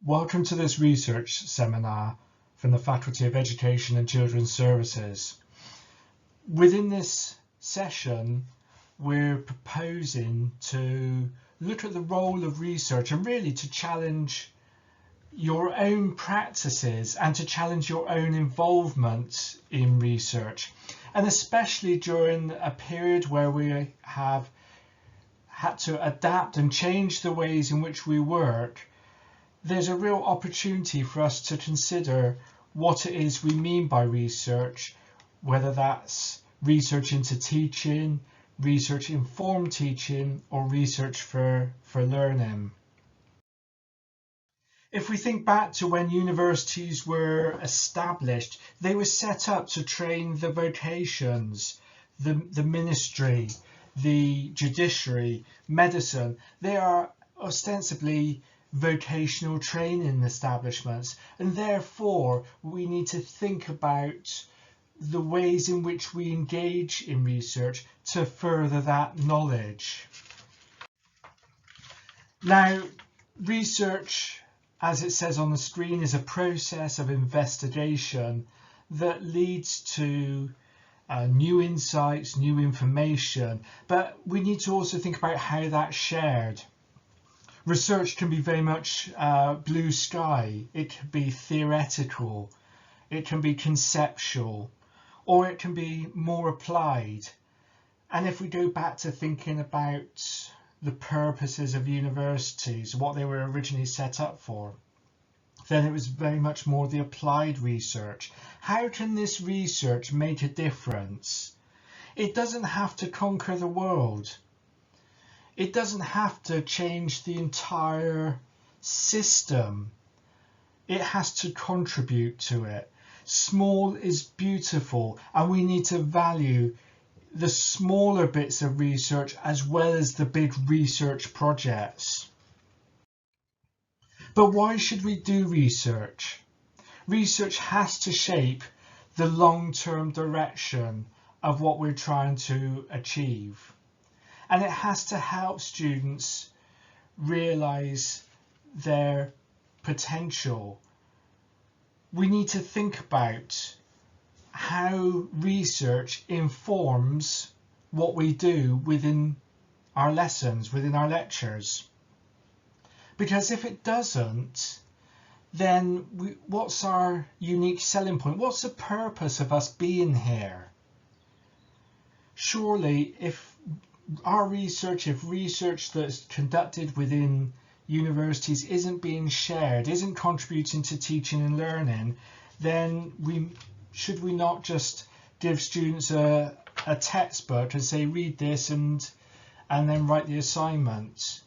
Welcome to this research seminar from the Faculty of Education and Children's Services. Within this session, we're proposing to look at the role of research and really to challenge your own practices and to challenge your own involvement in research. And especially during a period where we have had to adapt and change the ways in which we work, there's a real opportunity for us to consider what it is we mean by research, whether that's research into teaching, research informed teaching, or research for learning. If we think back to when universities were established, they were set up to train the vocations, the ministry, the judiciary, medicine. They are ostensibly vocational training establishments, and therefore we need to think about the ways in which we engage in research to further that knowledge. Now, research, as it says on the screen, is a process of investigation that leads to new insights, new information, but we need to also think about how that's shared. Research can be very much blue sky, it can be theoretical, it can be conceptual, or it can be more applied. And if we go back to thinking about the purposes of universities, what they were originally set up for, then it was very much more the applied research. How can this research make a difference? It doesn't have to conquer the world. It doesn't have to change the entire system. It has to contribute to it. Small is beautiful, and we need to value the smaller bits of research as well as the big research projects. But why should we do research? Research has to shape the long-term direction of what we're trying to achieve. And it has to help students realize their potential. We need to think about how research informs what we do within our lessons, within our lectures. Because if it doesn't, then what's our unique selling point? What's the purpose of us being here? Surely if research that's conducted within universities isn't being shared, isn't contributing to teaching and learning, then should we not just give students a textbook and say read this and then write the assignment?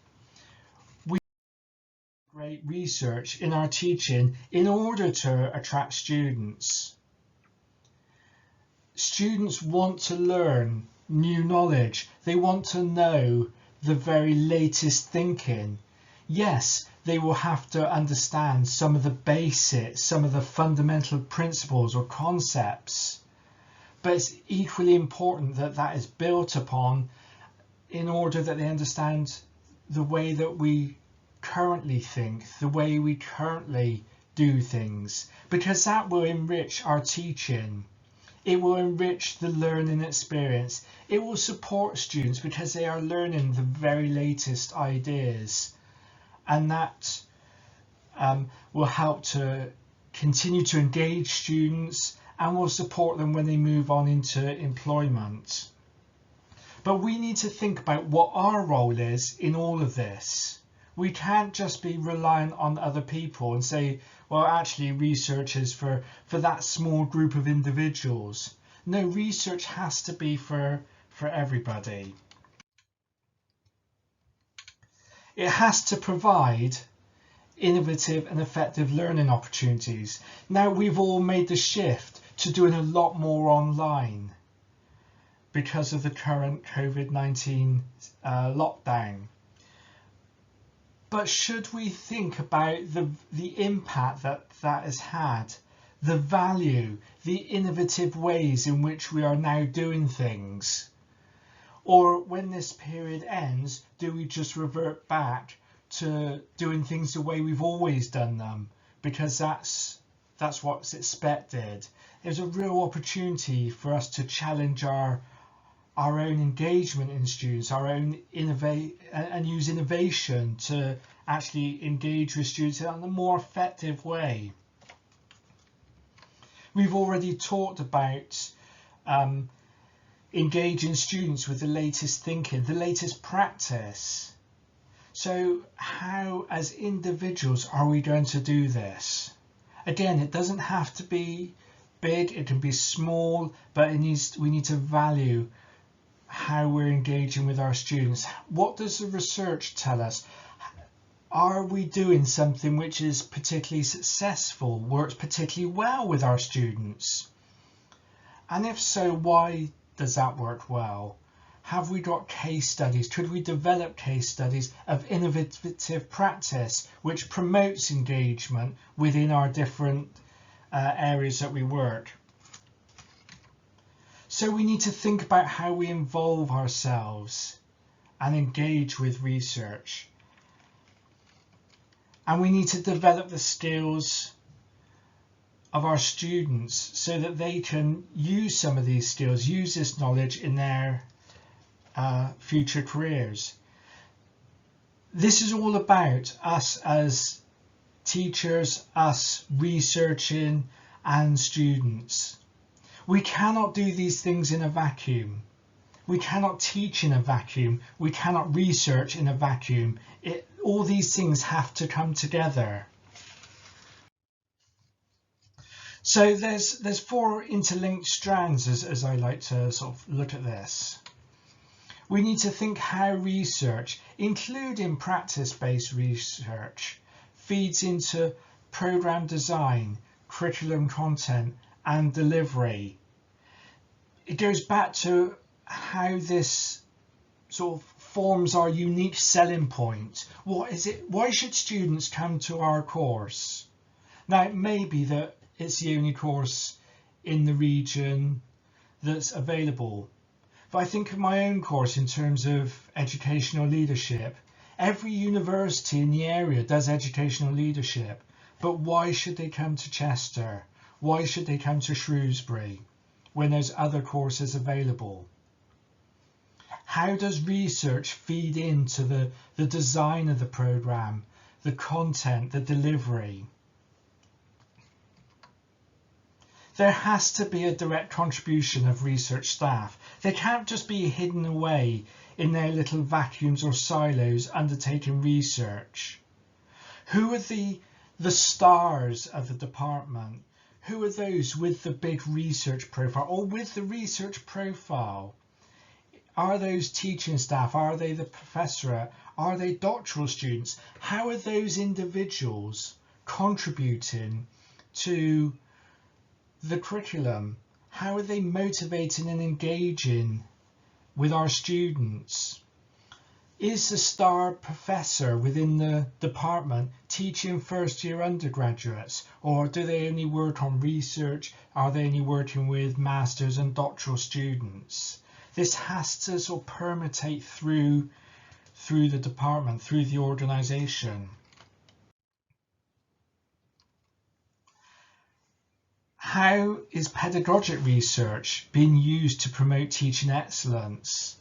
We need great research in our teaching in order to attract students. Students want to learn new knowledge. They want to know the very latest thinking. Yes, they will have to understand some of the basics, some of the fundamental principles or concepts, but it's equally important that that is built upon in order that they understand the way that we currently think, the way we currently do things, because that will enrich our teaching. It will enrich the learning experience. It will support students because they are learning the very latest ideas, and that will help to continue to engage students and will support them when they move on into employment. But we need to think about what our role is in all of this. We can't just be reliant on other people and say, well, actually research is for that small group of individuals. No, research has to be for everybody. It has to provide innovative and effective learning opportunities. Now we've all made the shift to doing a lot more online because of the current COVID-19 lockdown. But should we think about the impact that has had, the value, the innovative ways in which we are now doing things? Or when this period ends, do we just revert back to doing things the way we've always done them, because that's what's expected. There's a real opportunity for us to challenge our own engagement in students, our own innovate and use innovation to actually engage with students in a more effective way. We've already talked about engaging students with the latest thinking, the latest practice. So how, as individuals, are we going to do this? Again, it doesn't have to be big, it can be small, but we need to value how we're engaging with our students. What does the research tell us? Are we doing something which is particularly successful, works particularly well with our students? And if so, why does that work well? Have we got case studies? Could we develop case studies of innovative practice which promotes engagement within our different areas that we work? So we need to think about how we involve ourselves and engage with research. And we need to develop the skills of our students so that they can use some of these skills, use this knowledge in their future careers. This is all about us as teachers, us researching, and students. We cannot do these things in a vacuum. We cannot teach in a vacuum. We cannot research in a vacuum. All these things have to come together. So there's four interlinked strands as I like to sort of look at this. We need to think how research, including practice-based research, feeds into program design, curriculum content, and delivery. It goes back to how this sort of forms our unique selling point. What is it? Why should students come to our course? Now, it may be that it's the only course in the region that's available. But I think of my own course in terms of educational leadership. Every university in the area does educational leadership, but why should they come to Chester? Why should they come to Shrewsbury when there's other courses available? How does research feed into the design of the programme, the content, the delivery? There has to be a direct contribution of research staff. They can't just be hidden away in their little vacuums or silos undertaking research. Who are the stars of the department? Who are those with the big research profile or with the research profile? Are those teaching staff? Are they the professorate? Are they doctoral students? How are those individuals contributing to the curriculum? How are they motivating and engaging with our students? Is the star professor within the department teaching first year undergraduates, or do they only work on research? Are they only working with masters and doctoral students? This has to sort of permeate through the department, through the organisation. How is pedagogic research being used to promote teaching excellence?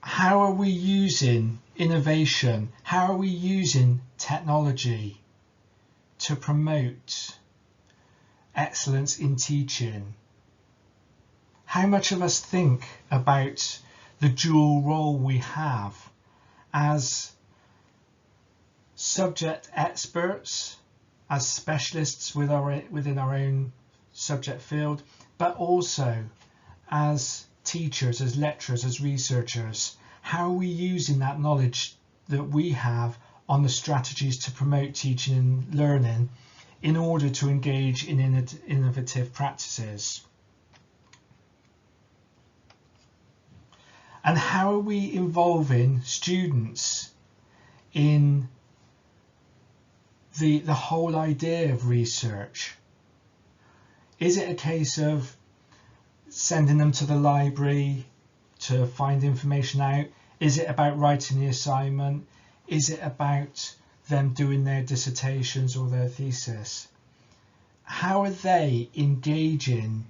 How are we using innovation? How are we using technology to promote excellence in teaching? How much of us think about the dual role we have as subject experts, as specialists within our own subject field, but also as teachers, as lecturers, as researchers? How are we using that knowledge that we have on the strategies to promote teaching and learning in order to engage in innovative practices? And how are we involving students in the whole idea of research? Is it a case of sending them to the library to find information out? Is it about writing the assignment? Is it about them doing their dissertations or their thesis? How are they engaging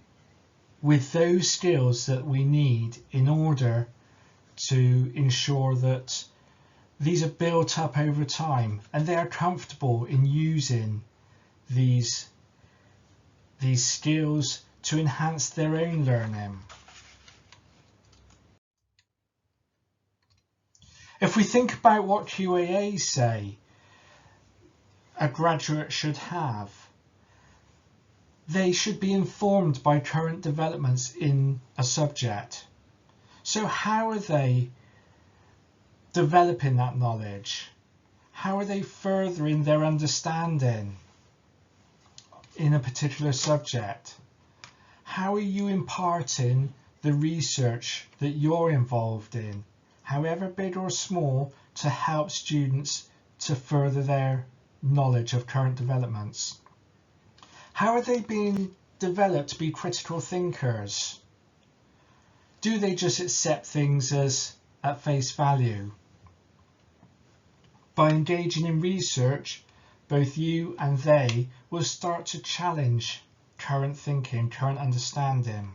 with those skills that we need in order to ensure that these are built up over time and they are comfortable in using these skills to enhance their own learning? If we think about what QAAs say a graduate should have, they should be informed by current developments in a subject. So how are they developing that knowledge? How are they furthering their understanding in a particular subject? How are you imparting the research that you're involved in, however big or small, to help students to further their knowledge of current developments? How are they being developed to be critical thinkers? Do they just accept things as at face value? By engaging in research, both you and they will start to challenge current thinking, current understanding.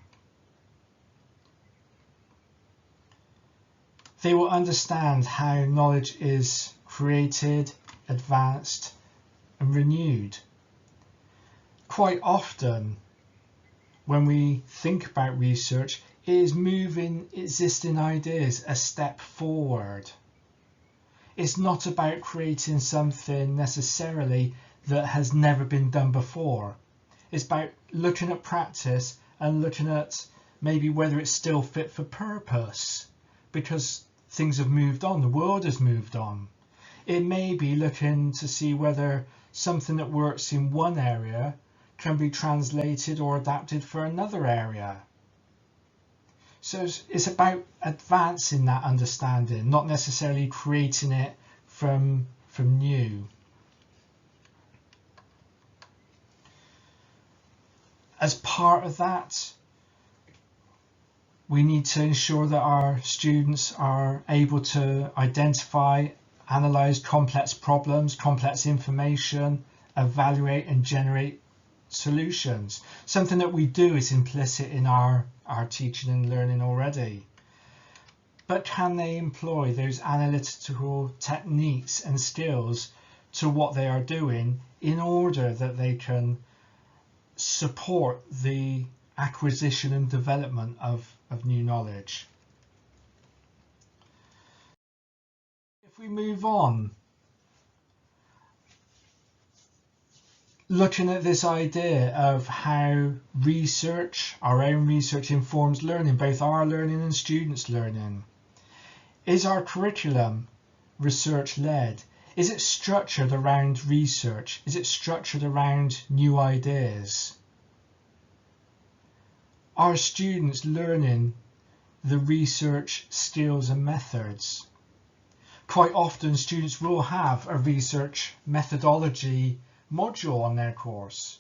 They will understand how knowledge is created, advanced, and renewed. Quite often, when we think about research, it is moving existing ideas a step forward. It's not about creating something necessarily that has never been done before. It's about looking at practice and looking at maybe whether it's still fit for purpose, because things have moved on, the world has moved on. It may be looking to see whether something that works in one area can be translated or adapted for another area. So it's about advancing that understanding, not necessarily creating it from new. As part of that, we need to ensure that our students are able to identify, analyze complex problems, complex information, evaluate and generate solutions. Something that we do is implicit in our teaching and learning already. But can they employ those analytical techniques and skills to what they are doing in order that they can support the acquisition and development of new knowledge? If we move on, looking at this idea of how research, our own research, informs learning, both our learning and students' learning. Is our curriculum research-led? Is it structured around research? Is it structured around new ideas? Are students learning the research skills and methods? Quite often students will have a research methodology module on their course,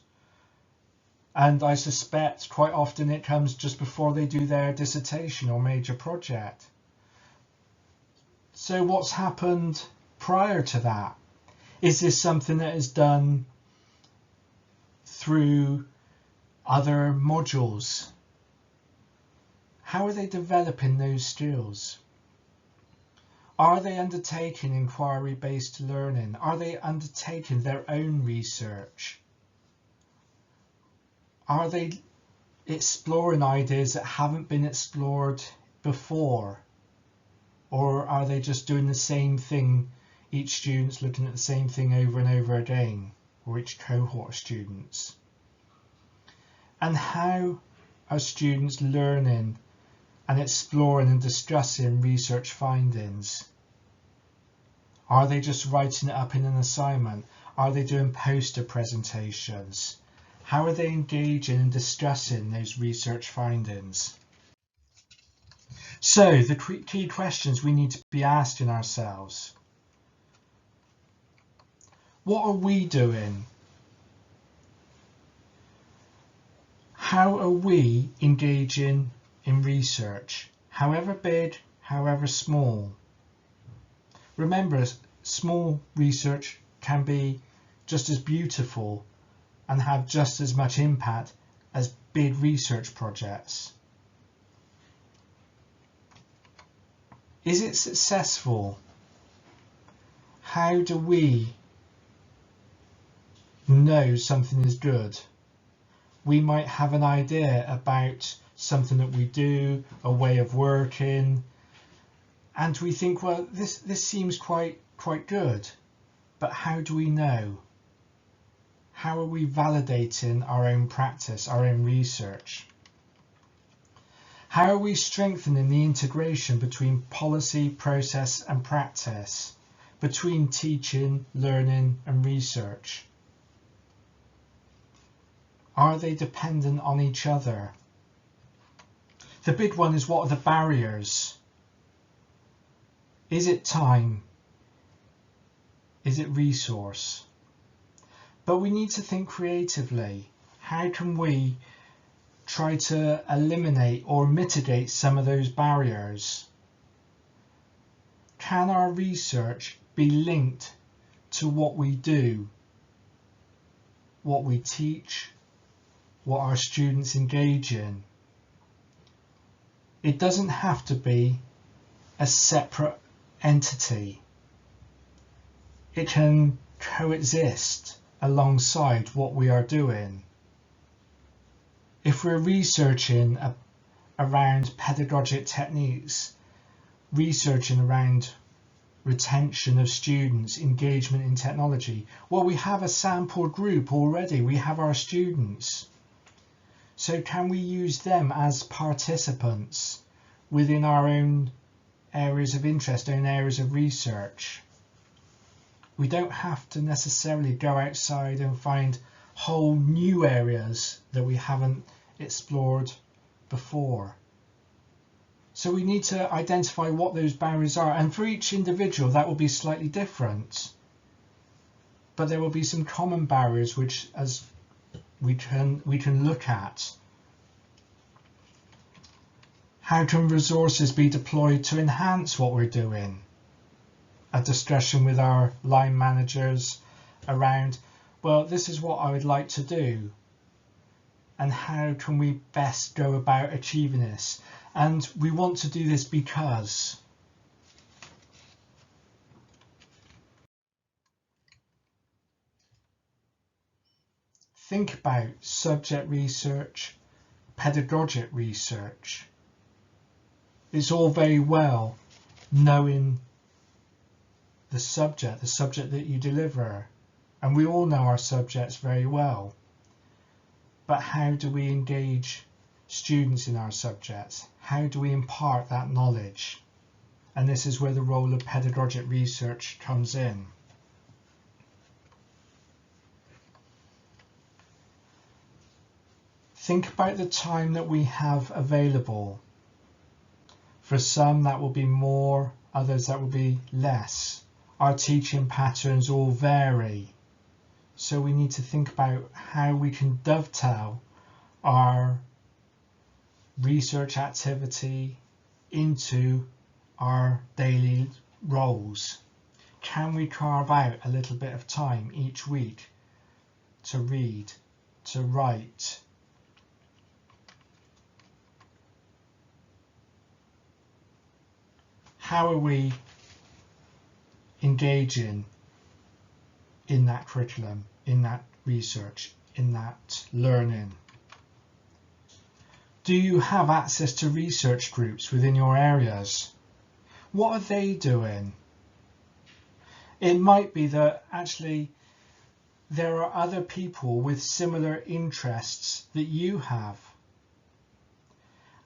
and I suspect quite often it comes just before they do their dissertation or major project. So what's happened prior to that? Is this something that is done through other modules? How are they developing those skills? Are they undertaking inquiry-based learning? Are they undertaking their own research? Are they exploring ideas that haven't been explored before? Or are they just doing the same thing, each student's looking at the same thing over and over again, or each cohort of students? And how are students learning and exploring and discussing research findings? Are they just writing it up in an assignment? Are they doing poster presentations? How are they engaging and discussing those research findings? So the key questions we need to be asking ourselves: what are we doing? How are we engaging in research, however big, however small? Remember, small research can be just as beautiful and have just as much impact as big research projects. Is it successful? How do we know something is good? We might have an idea about something that we do, a way of working, and we think, well, this seems quite good, but how do we know? How are we validating our own practice, our own research? How are we strengthening the integration between policy, process and practice, between teaching, learning and research? Are they dependent on each other? The big one is, what are the barriers? Is it time? Is it resource? But we need to think creatively. How can we try to eliminate or mitigate some of those barriers? Can our research be linked to what we do, what we teach, what our students engage in? It doesn't have to be a separate entity. It can coexist alongside what we are doing. If we're researching around pedagogic techniques, researching around retention of students, engagement in technology, well, we have a sample group already. We have our students. So can we use them as participants within our own areas of interest, own areas of research? We don't have to necessarily go outside and find whole new areas that we haven't explored before. So we need to identify what those barriers are, and for each individual that will be slightly different, but there will be some common barriers which as we can look at. How can resources be deployed to enhance what we're doing? A discussion with our line managers around, well, this is what I would like to do, and how can we best go about achieving this? And we want to do this because. Think about subject research, pedagogic research. It's all very well knowing the subject that you deliver, and we all know our subjects very well. But how do we engage students in our subjects? How do we impart that knowledge? And this is where the role of pedagogic research comes in. Think about the time that we have available. For some that will be more, others that will be less. Our teaching patterns all vary. So we need to think about how we can dovetail our research activity into our daily roles. Can we carve out a little bit of time each week to read, to write? How are we engaging in that curriculum, in that research, in that learning? Do you have access to research groups within your areas? What are they doing? It might be that actually there are other people with similar interests that you have.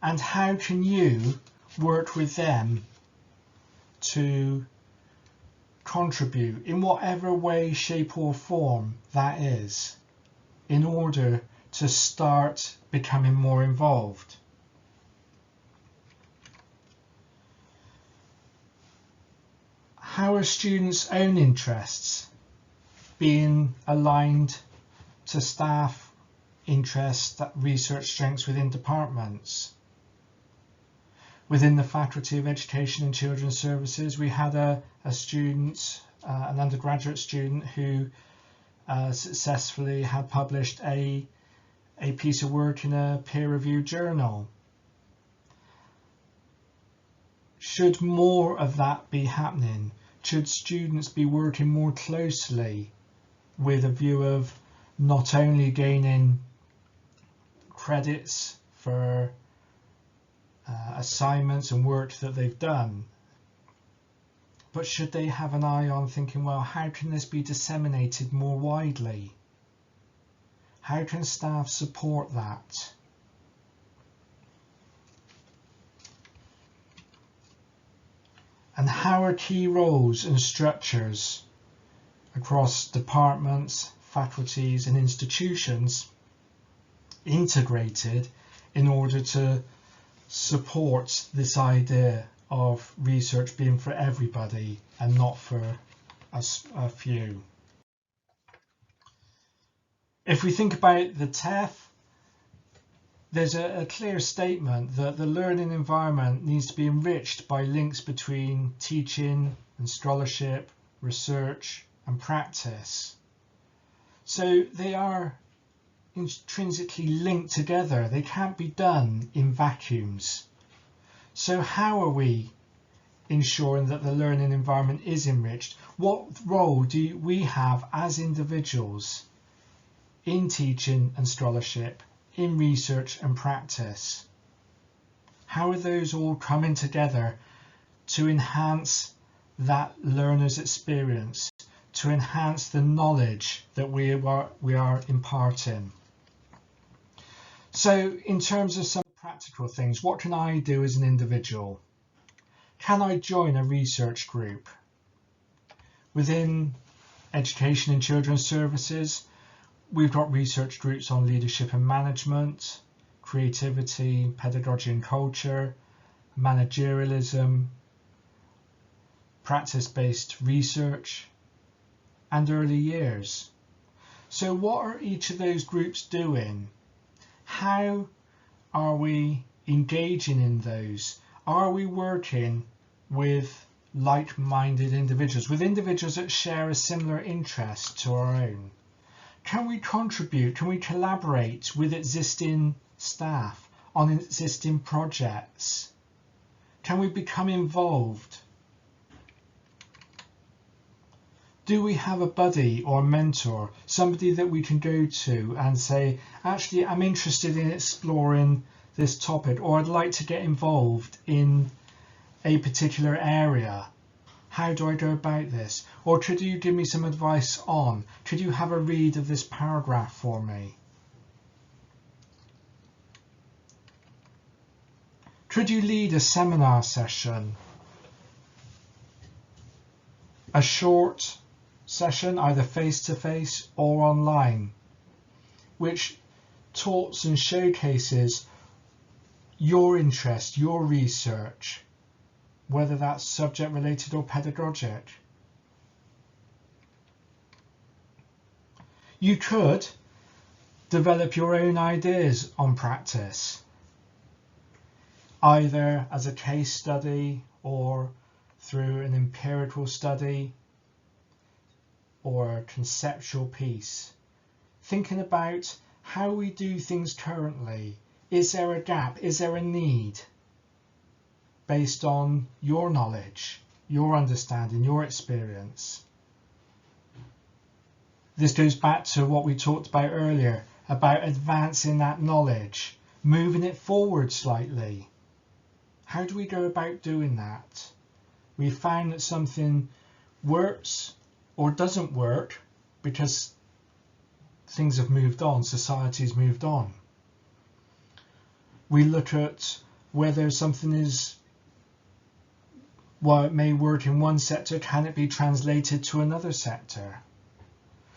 And how can you work with them to contribute in whatever way, shape or form that is, in order to start becoming more involved? How are students' own interests being aligned to staff interests, that research strengths within departments? Within the Faculty of Education and Children's Services, we had a student, an undergraduate student, who successfully had published a piece of work in a peer-reviewed journal. Should more of that be happening? Should students be working more closely with a view of not only gaining credits for assignments and work that they've done, but should they have an eye on thinking, well, how can this be disseminated more widely? How can staff support that? And how are key roles and structures across departments, faculties and institutions integrated in order to support this idea of research being for everybody and not for a few? If we think about the TEF, there's a clear statement that the learning environment needs to be enriched by links between teaching and scholarship, research and practice. So they are intrinsically linked together. They can't be done in vacuums. So how are we ensuring that the learning environment is enriched? What role do we have as individuals in teaching and scholarship, in research and practice? How are those all coming together to enhance that learner's experience, to enhance the knowledge that we are imparting? So in terms of some practical things, what can I do as an individual? Can I join a research group? Within Education and Children's Services, we've got research groups on leadership and management, creativity, pedagogy and culture, managerialism, practice-based research, and early years. So what are each of those groups doing? How are we engaging in those? Are we working with like-minded individuals, with individuals that share a similar interest to our own? Can we contribute? Can we collaborate with existing staff on existing projects? Can we become involved? Do we have a buddy or a mentor, somebody that we can go to and say, actually, I'm interested in exploring this topic, or I'd like to get involved in a particular area. How do I go about this? Or could you give me some advice on? Could you have a read of this paragraph for me? Could you lead a seminar session? A short session, either face-to-face or online, which talks and showcases your interest, your research, whether that's subject related or pedagogic. You could develop your own ideas on practice, either as a case study or through an empirical study or a conceptual piece, thinking about how we do things currently. Is there a gap? Is there a need? Based on your knowledge, your understanding, your experience. This goes back to what we talked about earlier, about advancing that knowledge, moving it forward slightly. How do we go about doing that? We found that something works or doesn't work because things have moved on, society's moved on. We look at whether something is, while it may work in one sector, can it be translated to another sector?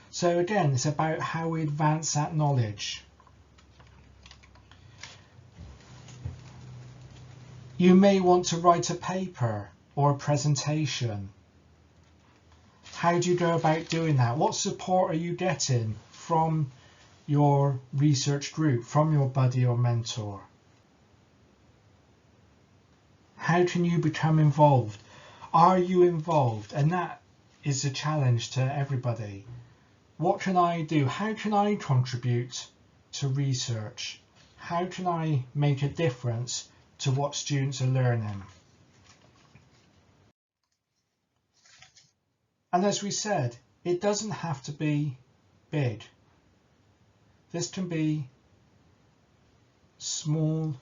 So again, it's about how we advance that knowledge. You may want to write a paper or a presentation. How do you go about doing that? What support are you getting from your research group, from your buddy or mentor? How can you become involved? Are you involved? And that is a challenge to everybody. What can I do? How can I contribute to research? How can I make a difference to what students are learning? And as we said, it doesn't have to be big. This can be small.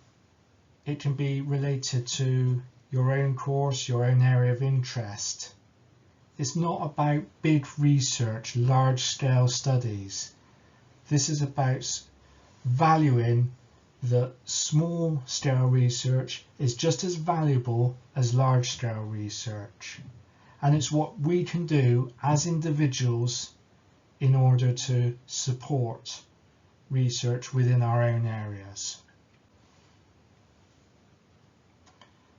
It can be related to your own course, your own area of interest. It's not about big research, large-scale studies. This is about valuing that small-scale research is just as valuable as large-scale research. And it's what we can do as individuals in order to support research within our own areas.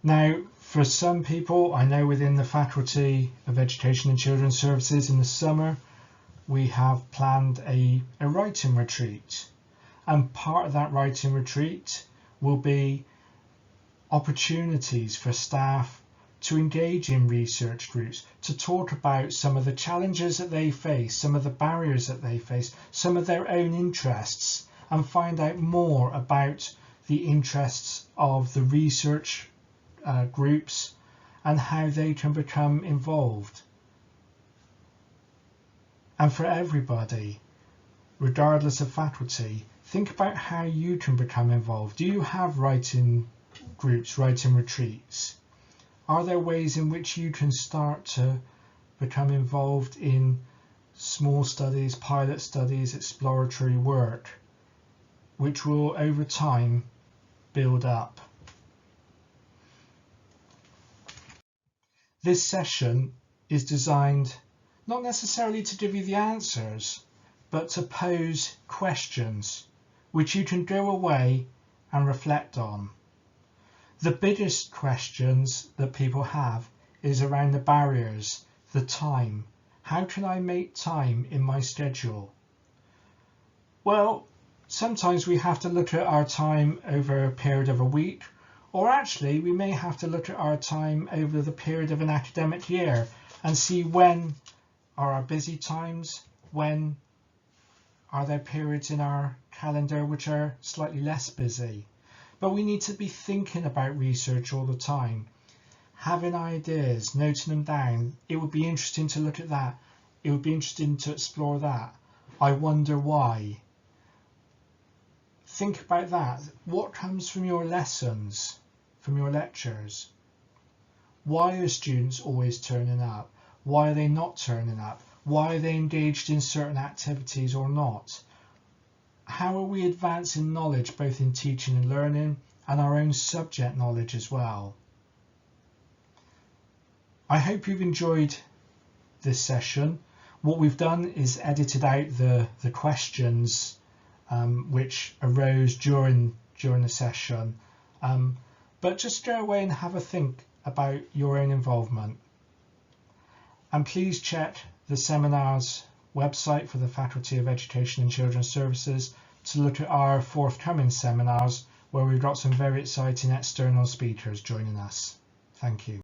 Now, for some people, I know within the Faculty of Education and Children's Services in the summer, we have planned a writing retreat. And part of that writing retreat will be opportunities for staff to engage in research groups, to talk about some of the challenges that they face, some of the barriers that they face, some of their own interests, and find out more about the interests of the research groups and how they can become involved. And for everybody, regardless of faculty, think about how you can become involved. Do you have writing groups, writing retreats? Are there ways in which you can start to become involved in small studies, pilot studies, exploratory work, which will over time build up? This session is designed not necessarily to give you the answers, but to pose questions which you can go away and reflect on. The biggest questions that people have is around the barriers, the time. How can I make time in my schedule? Well, sometimes we have to look at our time over a period of a week, or actually we may have to look at our time over the period of an academic year and see when are our busy times, when are there periods in our calendar which are slightly less busy. But we need to be thinking about research all the time, having ideas, noting them down. It would be interesting to look at that. It would be interesting to explore that. I wonder why. Think about that. What comes from your lessons, from your lectures? Why are students always turning up? Why are they not turning up? Why are they engaged in certain activities or not? How are we advancing knowledge both in teaching and learning and our own subject knowledge as well? I hope you've enjoyed this session. What we've done is edited out the questions which arose during the session, but just go away and have a think about your own involvement. And please check the seminar's website for the Faculty of Education and Children's Services to look at our forthcoming seminars where we've got some very exciting external speakers joining us. Thank you.